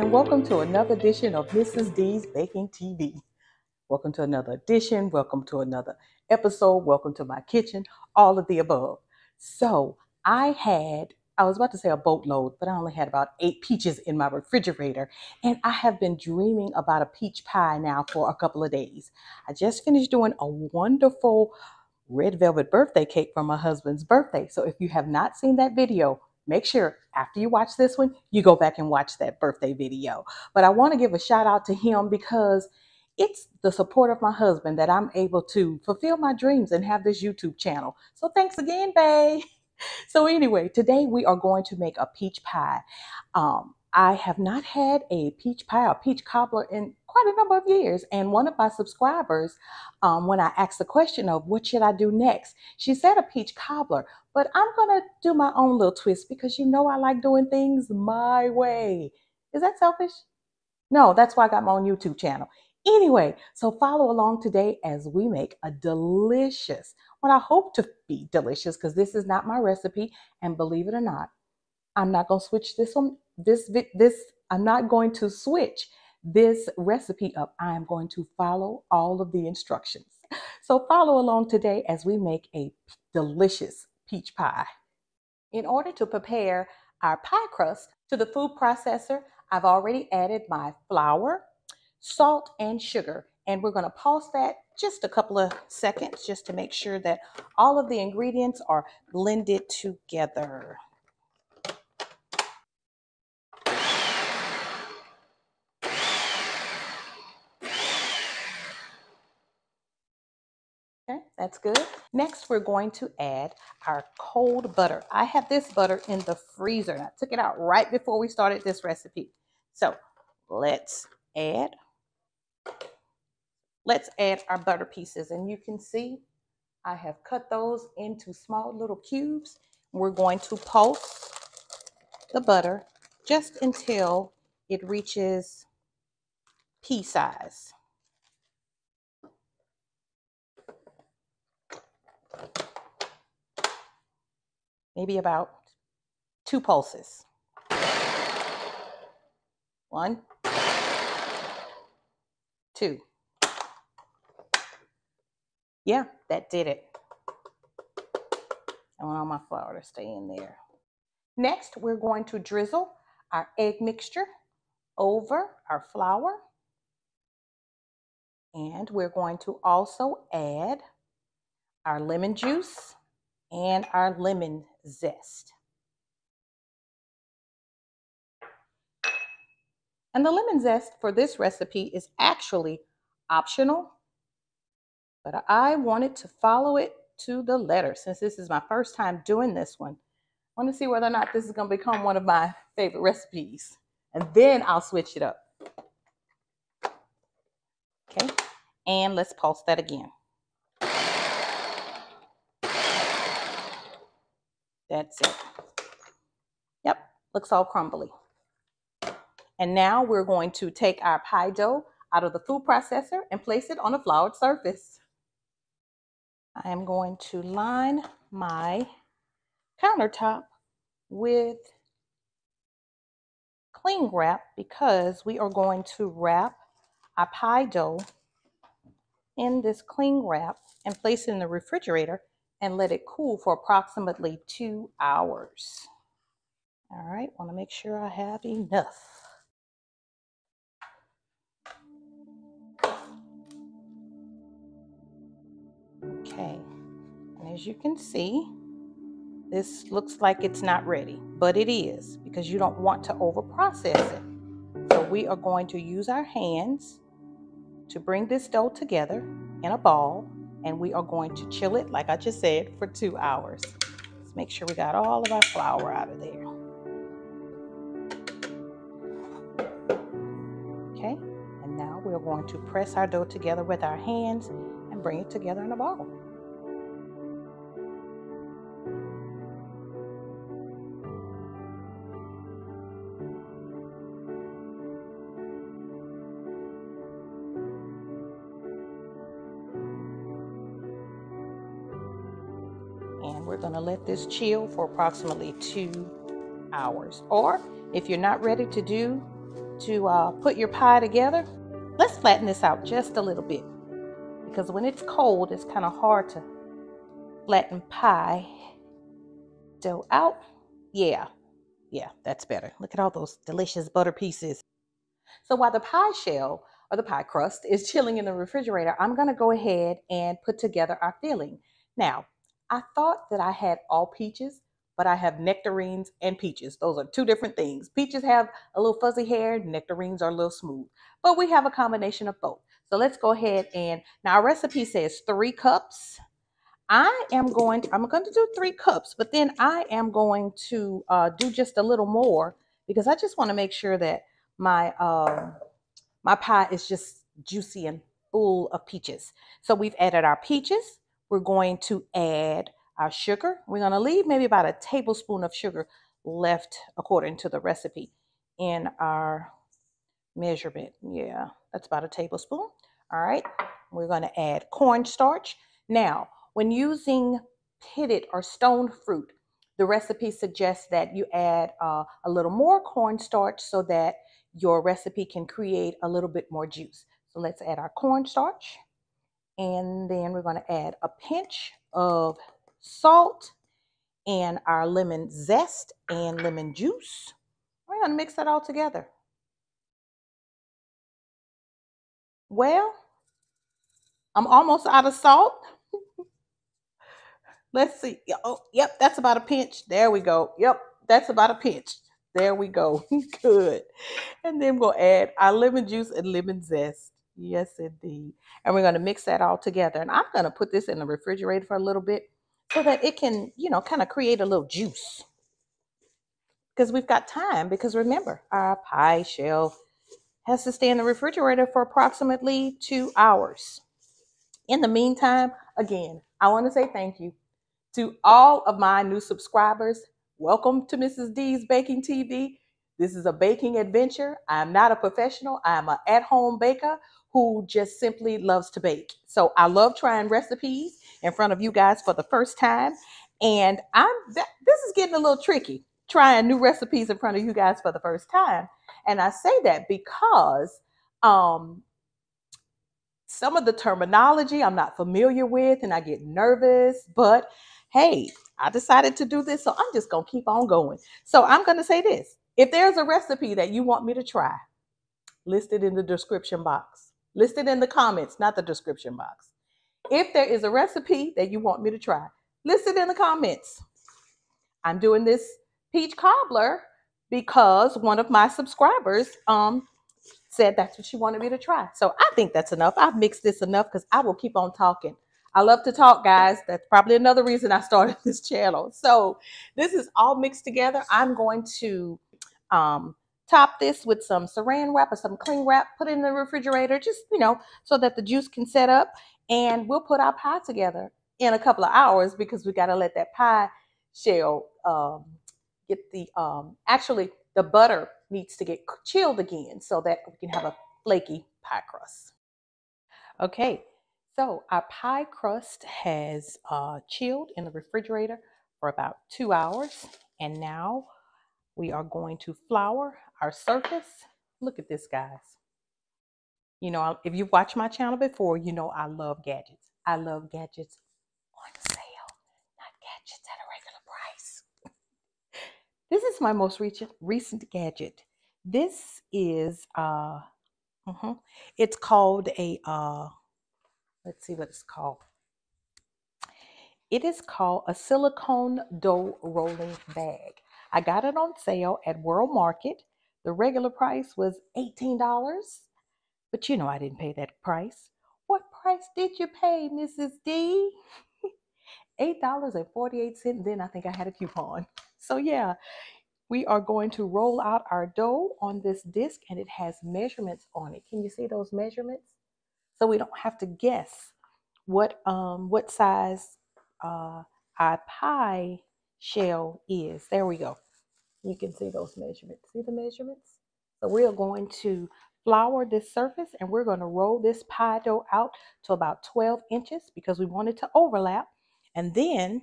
and welcome to another edition of Mrs. D's Baking TV. Welcome to another edition, welcome to another episode, welcome to my kitchen, all of the above. So I was about to say a boatload, but I only had about 8 peaches in my refrigerator, and I have been dreaming about a peach pie now for a couple of days. I just finished doing a wonderful red velvet birthday cake for my husband's birthday. So if you have not seen that video, make sure after you watch this one, you go back and watch that birthday video. But I want to give a shout out to him because it's the support of my husband that I'm able to fulfill my dreams and have this YouTube channel. So thanks again, babe. So anyway, today we are going to make a peach pie. I have not had a peach pie or peach cobbler in quite a number of years. And one of my subscribers, when I asked the question of what should I do next, she said a peach cobbler, but I'm going to do my own little twist because you know I like doing things my way. Is that selfish? No, that's why I got my own YouTube channel. Anyway, so follow along today as we make a delicious, what I hope to be delicious, because this is not my recipe. And believe it or not, I'm not going to switch I'm not going to switch this recipe up. I am going to follow all of the instructions. So follow along today as we make a delicious peach pie. In order to prepare our pie crust to the food processor, I've already added my flour, salt, and sugar. And we're going to pause that just a couple of seconds just to make sure that all of the ingredients are blended together. Okay, that's good. Next, we're going to add our cold butter. I have this butter in the freezer, and I took it out right before we started this recipe. So let's add our butter pieces, and you can see I have cut those into small little cubes. We're going to pulse the butter just until it reaches pea size. Maybe about 2 pulses. 1, 2. Yeah, that did it. I want all my flour to stay in there. Next, we're going to drizzle our egg mixture over our flour. And we're going to also add our lemon juice and our lemon zest. And the lemon zest for this recipe is actually optional, but I wanted to follow it to the letter since this is my first time doing this one. I want to see whether or not this is going to become one of my favorite recipes, and then I'll switch it up. Okay, and let's pulse that again. That's it. Yep, looks all crumbly. And now we're going to take our pie dough out of the food processor and place it on a floured surface. I am going to line my countertop with cling wrap because we are going to wrap our pie dough in this cling wrap and place it in the refrigerator and let it cool for approximately 2 hours. All right, want to make sure I have enough. Okay, and as you can see, this looks like it's not ready, but it is because you don't want to over process it. So we are going to use our hands to bring this dough together in a ball, and we are going to chill it, like I just said, for 2 hours. Let's make sure we got all of our flour out of there. Okay, and now we're going to press our dough together with our hands and bring it together in a ball. And we're going to let this chill for approximately 2 hours. Or if you're not ready to do to put your pie together, let's flatten this out just a little bit, because when it's cold, it's kind of hard to flatten pie dough out. Yeah, that's better. Look at all those delicious butter pieces. So while the pie shell or the pie crust is chilling in the refrigerator, I'm going to go ahead and put together our filling. Now, I thought that I had all peaches, but I have nectarines and peaches. Those are two different things. Peaches have a little fuzzy hair, nectarines are a little smooth, but we have a combination of both. So let's go ahead and, now our recipe says 3 cups. I'm going to do 3 cups, but then I am going to do just a little more, because I just want to make sure that my my pie is just juicy and full of peaches. So we've added our peaches. We're going to add our sugar. We're going to leave maybe about a tablespoon of sugar left according to the recipe in our measurement. Yeah, that's about a tablespoon. All right. We're going to add cornstarch. Now, when using pitted or stone fruit, the recipe suggests that you add a little more cornstarch so that your recipe can create a little bit more juice. So let's add our cornstarch. And then we're going to add a pinch of salt and our lemon zest and lemon juice. We're going to mix that all together. Well, I'm almost out of salt. Let's see. Oh, yep, that's about a pinch. There we go. Yep, that's about a pinch. There we go. Good. And then we'll add our lemon juice and lemon zest. Yes, indeed. And we're going to mix that all together. And I'm going to put this in the refrigerator for a little bit so that it can, kind of create a little juice. Because we've got time. Because remember, our pie shell has to stay in the refrigerator for approximately 2 hours. In the meantime, again, I want to say thank you to all of my new subscribers. Welcome to Mrs. D's Baking TV. This is a baking adventure. I'm not a professional. I'm an at-home baker who just simply loves to bake. So I love trying recipes in front of you guys for the first time. And this is getting a little tricky, trying new recipes in front of you guys for the first time. And I say that because some of the terminology I'm not familiar with and I get nervous, but hey, I decided to do this, so I'm just going to keep on going. So I'm going to say this. If there's a recipe that you want me to try, list it in the description box. List it in the comments, not the description box. If there is a recipe that you want me to try, list it in the comments. I'm doing this peach cobbler because one of my subscribers said that's what she wanted me to try. So I think that's enough. I've mixed this enough because I will keep on talking. I love to talk, guys. That's probably another reason I started this channel. So this is all mixed together. I'm going to top this with some saran wrap or some cling wrap, put it in the refrigerator, just, so that the juice can set up. And we'll put our pie together in a couple of hours because we got to let that pie shell get actually the butter needs to get chilled again so that we can have a flaky pie crust. Okay, so our pie crust has chilled in the refrigerator for about 2 hours. And now we are going to flour our surface. Look at this, guys. If you've watched my channel before, I love gadgets. I love gadgets on sale, not gadgets at a regular price. This is my most recent gadget. This is it's called a let's see what it's called. It is called a silicone dough rolling bag. I got it on sale at World Market. The regular price was $18, but I didn't pay that price. What price did you pay, Mrs. D? $8.48. Then I think I had a coupon. So yeah, we are going to roll out our dough on this disc, and it has measurements on it. Can you see those measurements? So we don't have to guess what size our pie shell is. There we go. You can see those measurements. See the measurements? So we are going to flour this surface, and we're going to roll this pie dough out to about 12 inches because we want it to overlap. And then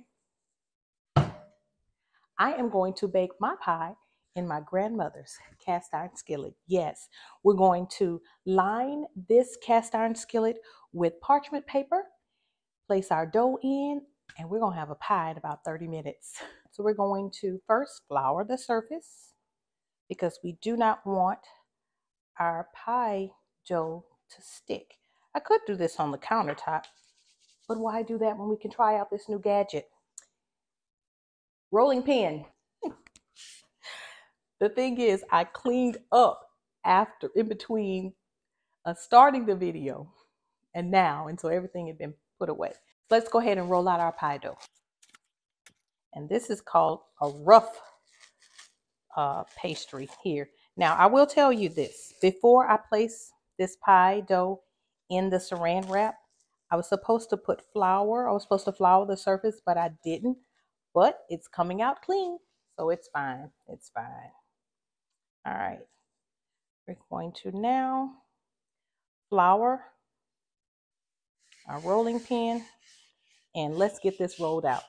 I am going to bake my pie in my grandmother's cast iron skillet. Yes, we're going to line this cast iron skillet with parchment paper, place our dough in, and we're going to have a pie in about 30 minutes. So we're going to first flour the surface because we do not want our pie dough to stick. I could do this on the countertop, but why do that when we can try out this new gadget? Rolling pin. The thing is, I cleaned up after, in between starting the video and now, and so everything had been put away. Let's go ahead and roll out our pie dough. And this is called a rough pastry here. Now, I will tell you this. Before I place this pie dough in the saran wrap, I was supposed to put flour. I was supposed to flour the surface, but I didn't. But it's coming out clean, so it's fine. It's fine. All right. We're going to now flour our rolling pin, and let's get this rolled out.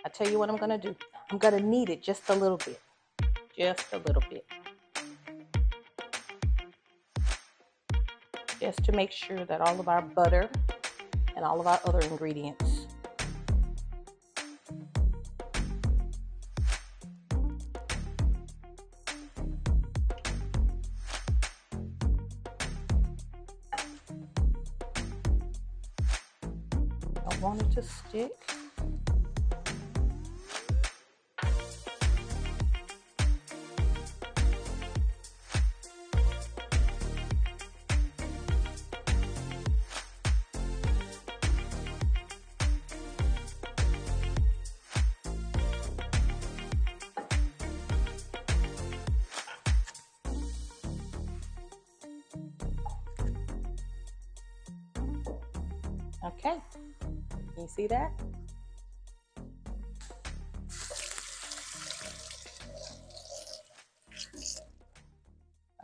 I tell you what I'm going to do. I'm going to knead it just a little bit. Just a little bit. Just to make sure that all of our butter and all of our other ingredients don't want it to stick. Okay, you see that?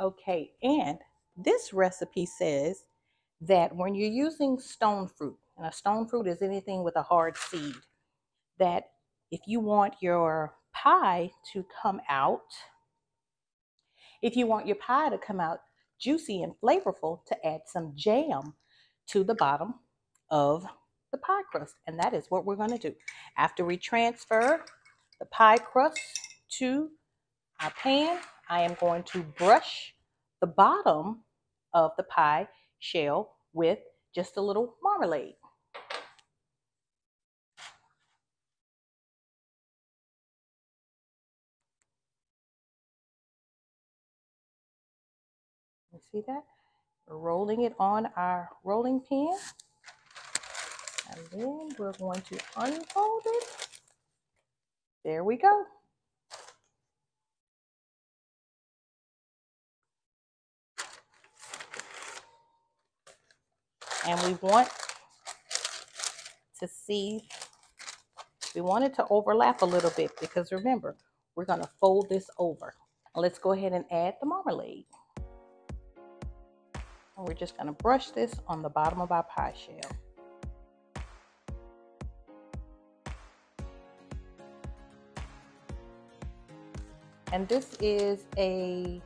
Okay, and this recipe says that when you're using stone fruit, and a stone fruit is anything with a hard seed, that if you want your pie to come out, juicy and flavorful, to add some jam to the bottom of the pie crust. And that is what we're going to do. After we transfer the pie crust to our pan, I am going to brush the bottom of the pie shell with just a little marmalade. You see that? We're rolling it on our rolling pin. And then we're going to unfold it. There we go. And we want it to overlap a little bit because remember, we're going to fold this over. Let's go ahead and add the marmalade. And we're just going to brush this on the bottom of our pie shell. And this is a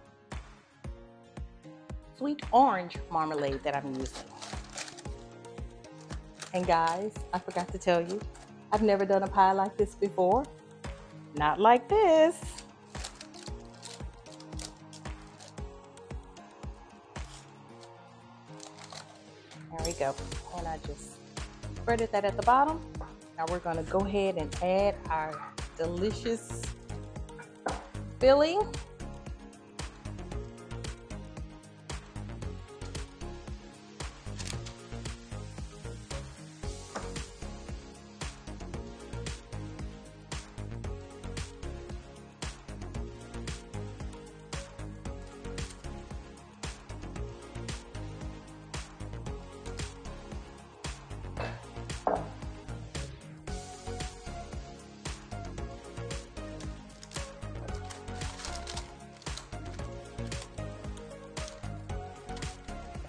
sweet orange marmalade that I'm using. And guys, I forgot to tell you, I've never done a pie like this before. Not like this. There we go. And I just spreaded that at the bottom. Now we're going to go ahead and add our delicious filling.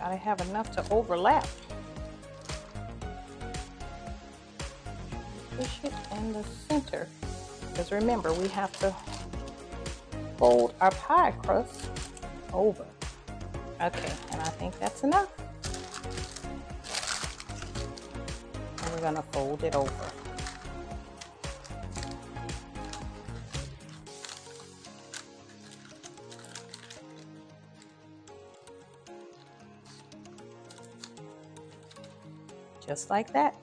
Gotta have enough to overlap. Push it in the center. Because remember, we have to fold our pie crust over. Okay, and I think that's enough. And we're gonna fold it over. Just like that.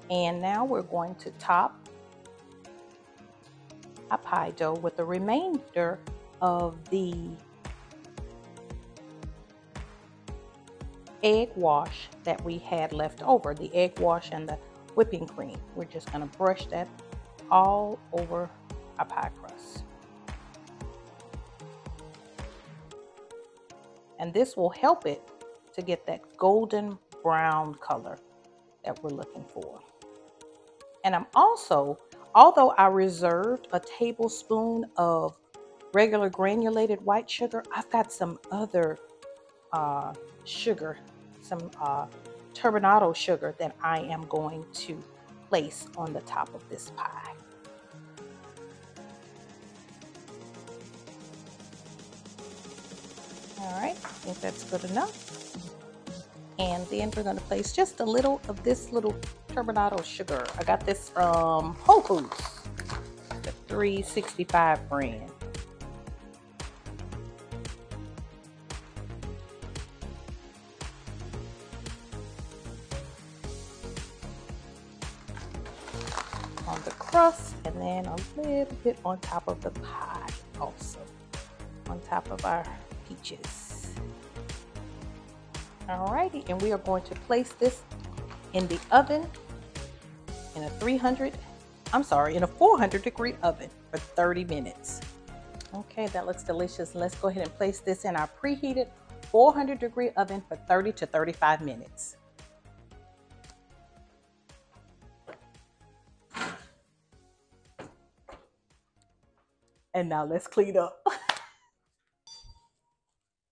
And now we're going to top our pie dough with the remainder of the egg wash that we had left over, the egg wash and the whipping cream. We're just going to brush that all over our pie crust. And this will help it to get that golden brown color that we're looking for. And I'm also, although I reserved a tablespoon of regular granulated white sugar, I've got some other sugar, some turbinado sugar that I am going to place on the top of this pie. All right, I think that's good enough. And then we're going to place just a little of this little turbinado sugar. I got this from Whole Foods, the 365 brand. On the crust, and then a little bit on top of the pie also, on top of our peaches. Alrighty, and we are going to place this in the oven in a 400 degree oven for 30 minutes. Okay, that looks delicious. Let's go ahead and place this in our preheated 400 degree oven for 30 to 35 minutes. And now let's clean up.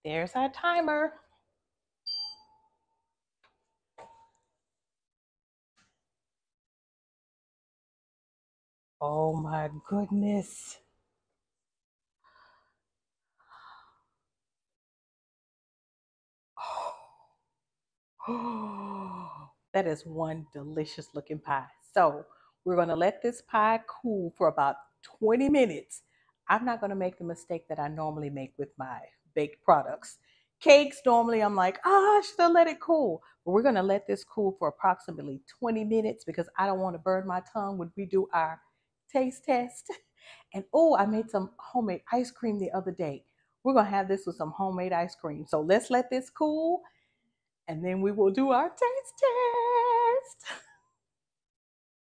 There's our timer. Oh my goodness. Oh, that is one delicious looking pie. So we're going to let this pie cool for about 20 minutes. I'm not going to make the mistake that I normally make with my baked products. Cakes, normally I'm like, I should have let it cool. But we're going to let this cool for approximately 20 minutes because I don't want to burn my tongue when we do our taste test. And oh, I made some homemade ice cream the other day. We're going to have this with some homemade ice cream. So let's let this cool and then we will do our taste test.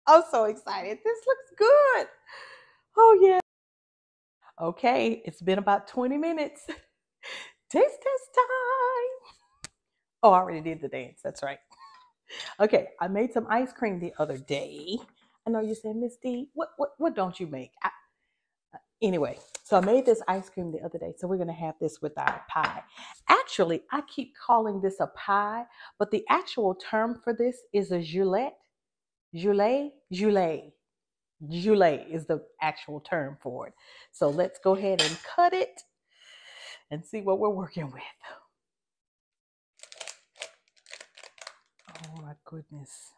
I'm so excited. This looks good. Oh, yeah. Okay, it's been about 20 minutes. Taste test time. Oh, I already did the dance. That's right. Okay, I made some ice cream the other day. I know you said, Miss D, what don't you make? Anyway, so I made this ice cream the other day. So we're going to have this with our pie. Actually, I keep calling this a pie, but the actual term for this is a gelette. Gelée is the actual term for it. So let's go ahead and cut it and see what we're working with. Oh my goodness.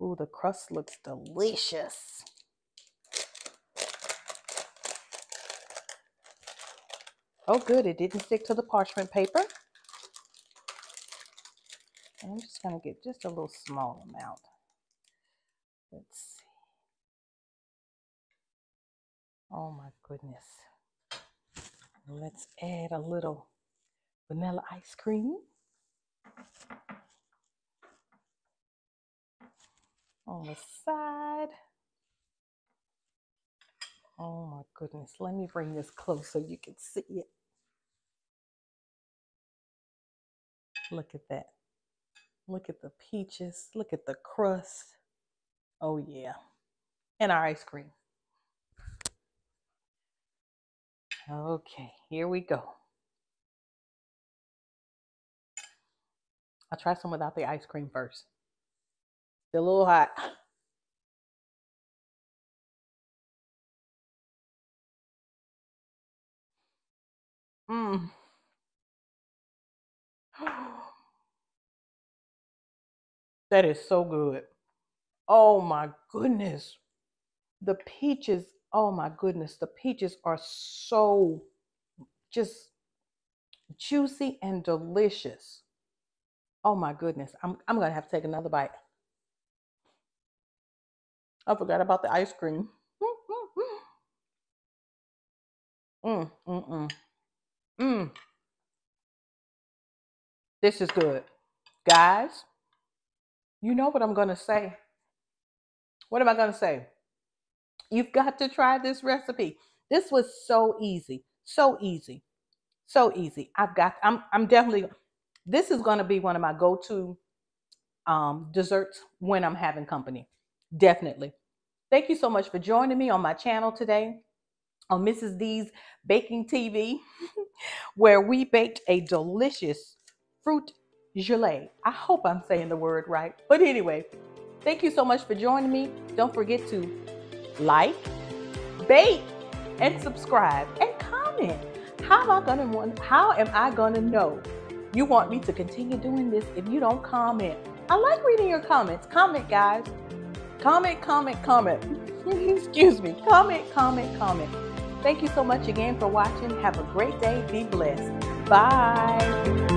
Ooh, the crust looks delicious. Oh good, it didn't stick to the parchment paper. And I'm just gonna get just a little small amount. Let's see. Oh my goodness. Let's add a little vanilla ice cream. On the side. Oh my goodness. Let me bring this close so you can see it. Look at that. Look at the peaches. Look at the crust. Oh yeah. And our ice cream. Okay, here we go. I'll try some without the ice cream first. They're a little hot. Mmm. That is so good. Oh my goodness. The peaches, oh my goodness. The peaches are so just juicy and delicious. Oh my goodness. I'm going to have to take another bite. I forgot about the ice cream. Mm, mm, mm, mm. This is good. Guys, you know what I'm going to say. What am I going to say? You've got to try this recipe. This was so easy. So easy. So easy. I'm definitely, this is going to be one of my go-to desserts when I'm having company. Definitely. Thank you so much for joining me on my channel today on Mrs. D's Baking TV, where we baked a delicious fruit gelée. I hope I'm saying the word right. But anyway, thank you so much for joining me. Don't forget to like, bake, and subscribe and comment. How am I gonna know you want me to continue doing this if you don't comment? I like reading your comments. Comment, guys. Comment, comment, comment. Excuse me. Comment, comment, comment. Thank you so much again for watching. Have a great day. Be blessed. Bye.